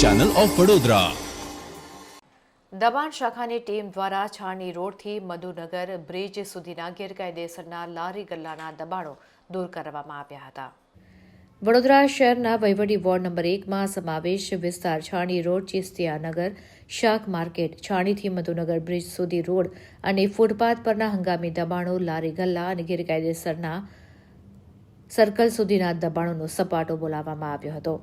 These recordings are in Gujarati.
Channel of Vadodara. દબાણ શાખાની ટીમ દ્વારા છાણી રોડથી મધુનગર બ્રિજ સુધીના ગેરકાયદેસરના લારી ગલ્લાના દબાણો દૂર કરવામાં આવ્યા હતા। વડોદરા શહેરના વહીવટી વોર્ડ નંબર 1માં સમાવેશ વિસ્તાર છાણી રોડ, ચિસ્તિયાનગર શાક માર્કેટ, છાણીથી મધુનગર બ્રિજ સુધી રોડ અને ફૂટપાથ પરના હંગામી દબાણો, લારી ગલ્લા અને ગેરકાયદેસરના સર્કલ સુધીના દબાણોનો સપાટો બોલાવવામાં આવ્યો હતો।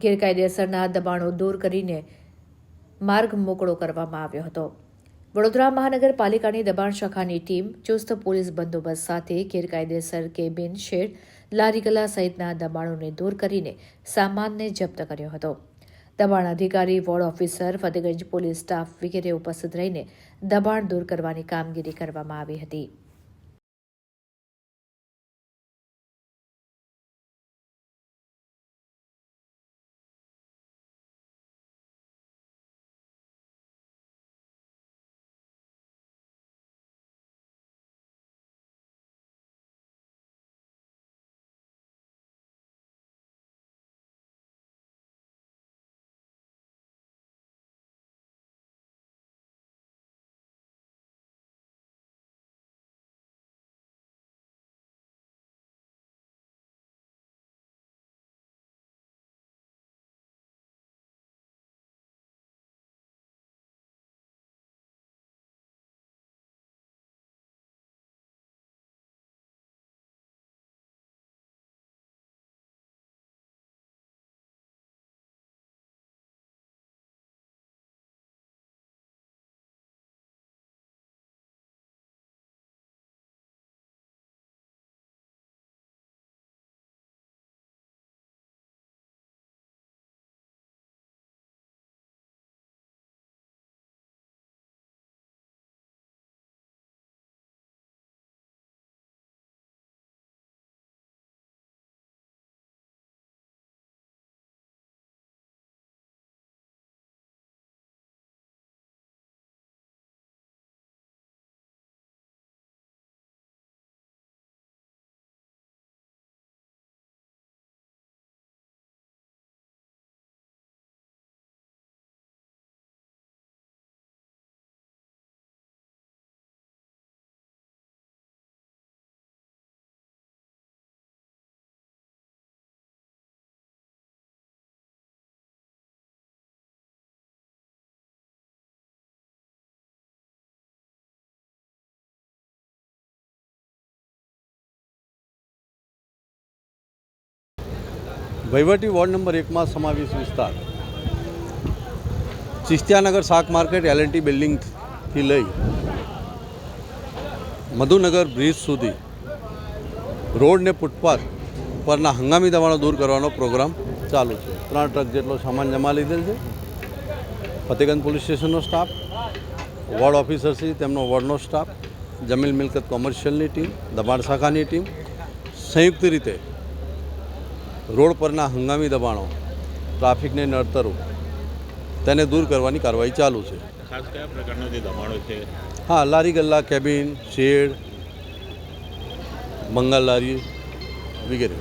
ગેરકાયદેસરના દબાણો દૂર કરીને માર્ગ મોકળો કરવામાં આવ્યો હતો। વડોદરા મહાનગરપાલિકાની દબાણ શાખાની ટીમ ચુસ્ત પોલીસ બંદોબસ્ત સાથે ગેરકાયદેસર કેબિન, શેડ, લારી ગલ્લા સહિતના દબાણોને દૂર કરીને સામાનને જપ્ત કર્યો હતો। દબાણ અધિકારી, ward officer, Fatehganj police staff વગેરે ઉપસ્થિત રહીને દબાણ દૂર કરવાની કામગીરી કરવામાં આવી હતી। વહીવટી વોર્ડ નંબર 1માં સમાવેશ વિસ્તાર ચિસ્તિયાનગર શાક માર્કેટ, L&T બિલ્ડિંગથી લઈ મધુનગર બ્રિજ સુધી રોડ ને ફૂટપાથ પરના હંગામી દબાણો દૂર કરવાનો પ્રોગ્રામ ચાલુ છે। 3 ટ્રક જેટલો સામાન જમા લીધેલ છે। ફતેગંજ પોલીસ સ્ટેશનનો સ્ટાફ, વોર્ડ ઓફિસર છે તેમનો વોર્ડનો સ્ટાફ, જમીલ મિલકત કોમર્શિયલની ટીમ, દબાણ શાખાની ટીમ સંયુક્ત રીતે રોડ પરના હંગામી દબાણો, ટ્રાફિકને નડતરો તેને દૂર કરવાની કાર્યવાહી ચાલુ છે। ખાસ કયા પ્રકારના જે દબાણો છે? હા, લારી ગલ્લા, કેબિન, શેડ, બંગાળ લારી વગેરે।